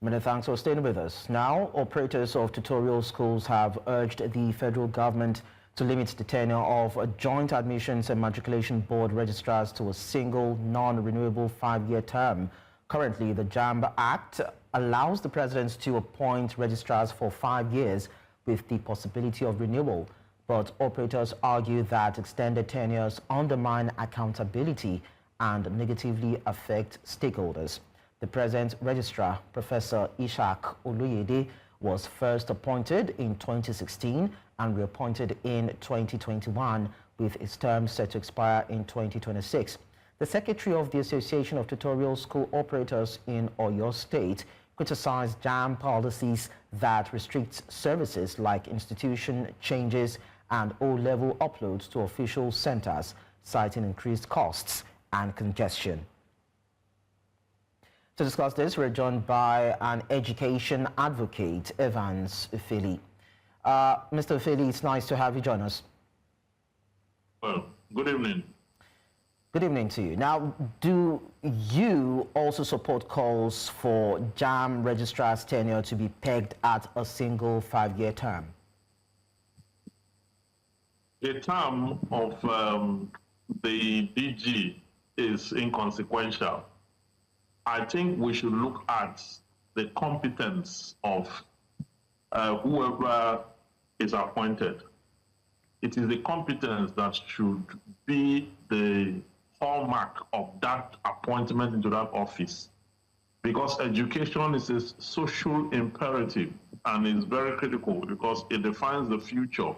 Many thanks for staying with us. Now, operators of tutorial schools have urged the federal government to limit the tenure of joint admissions and matriculation board registrars to a single non-renewable 5-year term. Currently, the JAMB Act allows the president to appoint registrars for 5 years with the possibility of renewal. But operators argue that extended tenures undermine accountability and negatively affect stakeholders. The present registrar, Professor Is-haq Oloyede, was first appointed in 2016 and reappointed in 2021, with its term set to expire in 2026. The secretary of the Association of Tutorial School Operators in Oyo State criticized JAMB policies that restrict services like institution changes and O-level uploads to official centers, citing increased costs and congestion. To discuss this, we're joined by an education advocate, Evans Ufeli. Mr. Ufeli, it's nice to have you join us. Well, good evening. Good evening to you. Now, do you also support calls for JAMB registrar's tenure to be pegged at a single 5-year term? The term of the DG is inconsequential. I think we should look at the competence of whoever is appointed. It is the competence that should be the hallmark of that appointment into that office, because education is a social imperative and is very critical because it defines the future.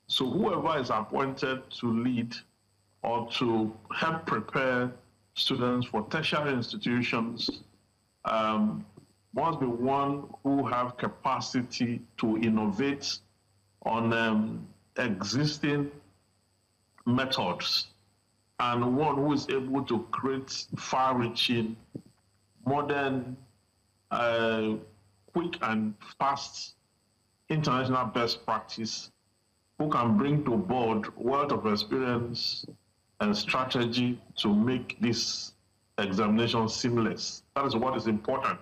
So whoever is appointed to lead or to help prepare students for tertiary institutions must be one who have capacity to innovate on existing methods, and one who is able to create far-reaching, modern, quick and fast international best practice, who can bring to board wealth of experience and strategy to make this examination seamless. That is what is important.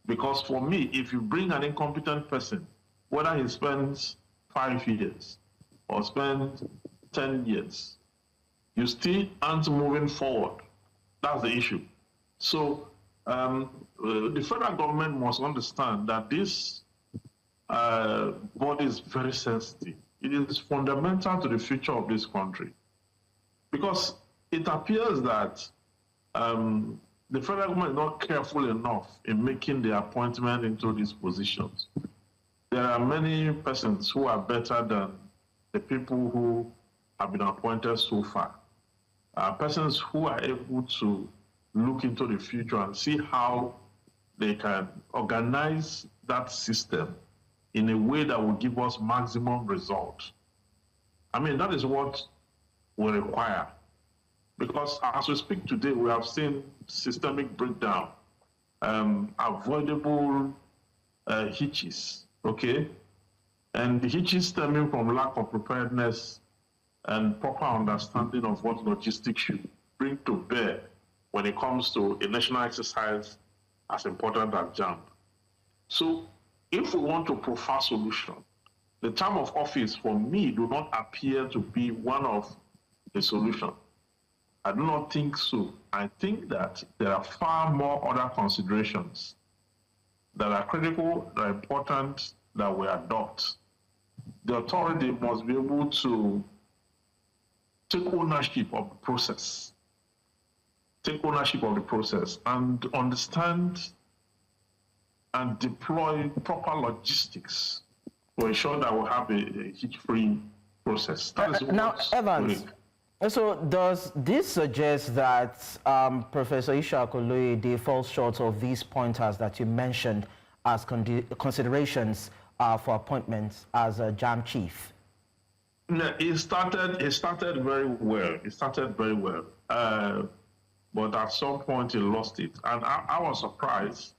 Because for me, if you bring an incompetent person, whether he spends 5 years or spends 10 years, you still aren't moving forward. That's the issue. So the federal government must understand that this body is very sensitive. It is fundamental to the future of this country, because it appears that the federal government is not careful enough in making the appointment into these positions. There are many persons who are better than the people who have been appointed so far. Persons who are able to look into the future and see how they can organize that system in a way that will give us maximum result. I mean, that is what we require. Because as we speak today, we have seen systemic breakdown, avoidable hitches, okay? And the hitches stemming from lack of preparedness and proper understanding of what logistics should bring to bear when it comes to a national exercise as important as JAMB. So if we want to profile solution, the term of office for me do not appear to be one of the solution. I do not think so. I think that there are far more other considerations that are critical, that are important, that we adopt. The authority must be able to take ownership of the process, and understand and deploy proper logistics to ensure that we have a hitch-free process. That is now, Evans, so does this suggest that Professor Is-haq Oloyede falls short of these pointers that you mentioned as considerations for appointments as a JAMB chief? No, it started very well. But at some point he lost it. And I was surprised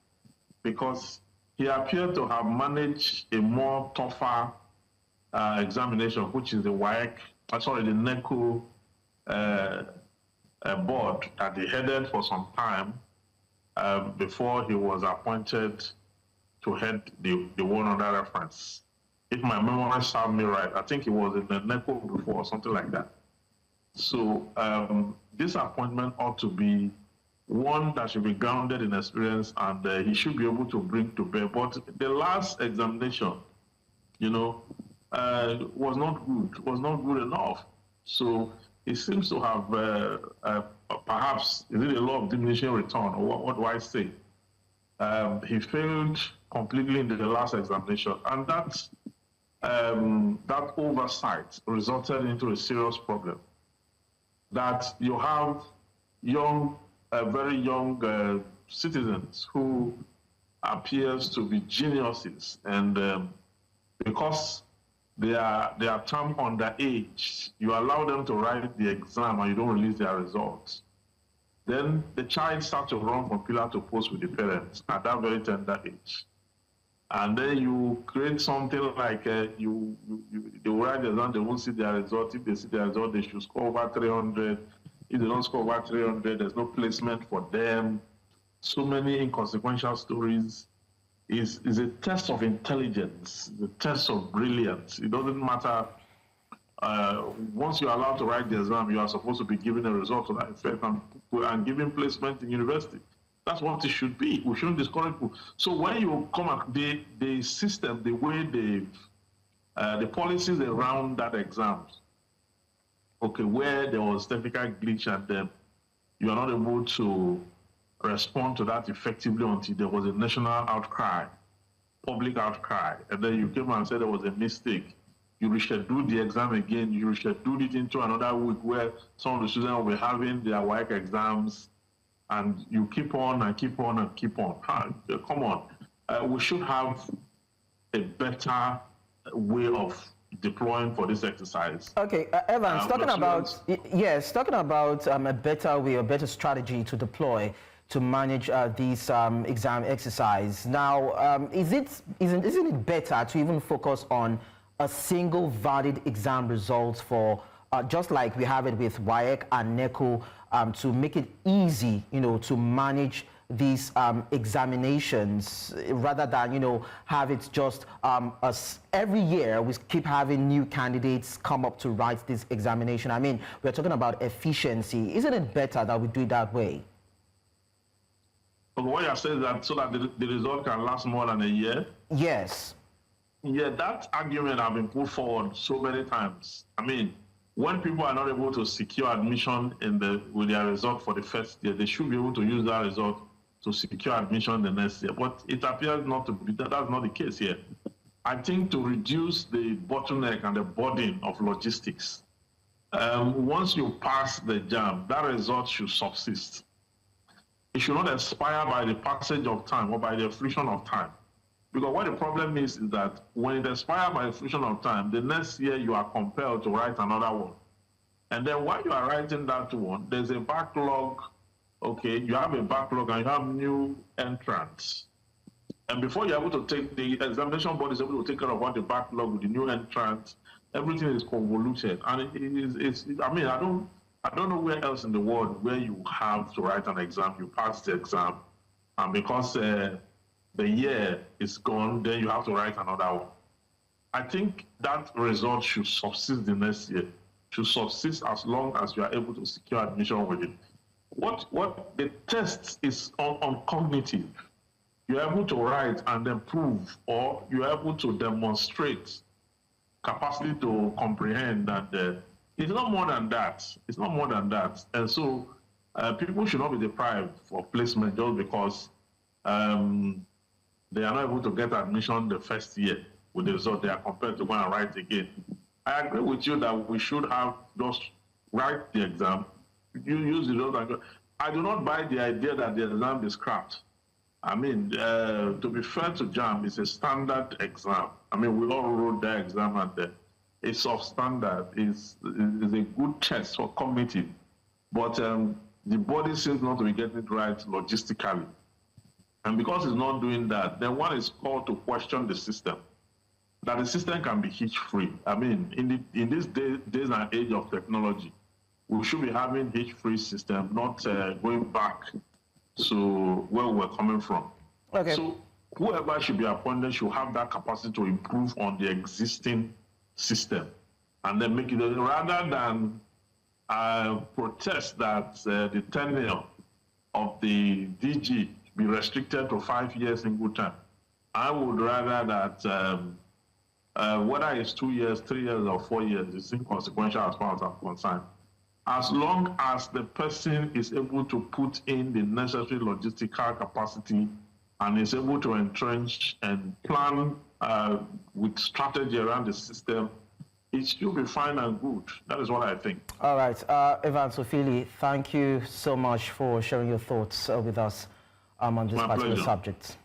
because he appeared to have managed a more tougher examination, which is the the NECO board that he headed for some time. before he was appointed to head the one under reference. If my memory serves me right, I think he was in the NECO before or something like that. So this appointment ought to be one that should be grounded in experience, and he should be able to bring to bear. But the last examination, was not good enough. So it seems to have perhaps, is it a law of diminishing return, or what do I say? He failed completely in the last examination, and that oversight resulted into a serious problem. That you have very young citizens who appears to be geniuses, and because they are termed underage, you allow them to write the exam and you don't release their results. Then the child starts to run from pillar to post with the parents at that very tender age. And then you create something like they will write the exam, they won't see their result. If they see their result, they should score over 300. If they don't score over 300, there's no placement for them. So many inconsequential stories. Is a test of intelligence, the test of brilliance. It doesn't matter. Once you're allowed to write the exam, you are supposed to be given a result to that effect and given placement in university. That's what it should be. We shouldn't discourage people. So when you come at the system, the way the policies around that exam, okay, where there was technical glitch and then you are not able to respond to that effectively until there was a national outcry, public outcry, and then you came and said there was a mistake. You rescheduled the exam again, you rescheduled it into another week where some of the students were having their WAEC exams, and you keep on and keep on and keep on. Come on. We should have a better way of deploying for this exercise. Okay, Evans, talking about a better way, a better strategy to deploy to manage these exam exercise. Now, isn't it better to even focus on a single valid exam results for just like we have it with WAEC and NECO, to make it easy, to manage these examinations rather than, have it just every year we keep having new candidates come up to write this examination. I mean, we're talking about efficiency. Isn't it better that we do it that way? But what you're saying is that so that the result can last more than a year? Yes. Yeah, that argument has been put forward so many times. I mean, when people are not able to secure admission with their result for the first year, they should be able to use that result to secure admission the next year. But it appears not to be that. That's not the case here. I think to reduce the bottleneck and the burden of logistics, once you pass the JAMB, that result should subsist. It should not expire by the passage of time or by the friction of time. Because what the problem is that when it expires by the friction of time, the next year you are compelled to write another one. And then while you are writing that one, there's a backlog. Okay, you have a backlog and you have new entrants. And before you're able to take, the examination board is able to take care of what the backlog with the new entrants, everything is convoluted. And I mean, I don't know where else in the world where you have to write an exam, you pass the exam, and because the year is gone, then you have to write another one. I think that result should subsist the next year, should subsist as long as you are able to secure admission with it. What the test is on cognitive. You're able to write and then prove, or you're able to demonstrate capacity to comprehend, and it's not more than that. It's not more than that. And so people should not be deprived for placement just because they are not able to get admission the first year with the result. They are compelled to go and write again. I agree with you that we should have just write the exam, you use the result. I do not buy the idea that the exam is scrapped. I mean, to be fair to JAMB, it's a standard exam. I mean, we all wrote that exam and it's substandard. It's a good test for cognitive. But the body seems not to be getting it right logistically. And because it's not doing that, then one is called to question the system. That the system can be hitch-free. I mean, in this days and age of technology, we should be having hitch-free system, not going back to where we're coming from. Okay. So whoever should be appointed should have that capacity to improve on the existing system and then make it, rather than protest that the tenure of the DG be restricted to 5 years single term. I would rather that whether it's 2 years, 3 years, or 4 years, it's inconsequential as far as I'm concerned. As long as the person is able to put in the necessary logistical capacity and is able to entrench and plan with strategy around the system, it should be fine and good. That is what I think. All right. Evans Ufeli, thank you so much for sharing your thoughts with us on this particular subject.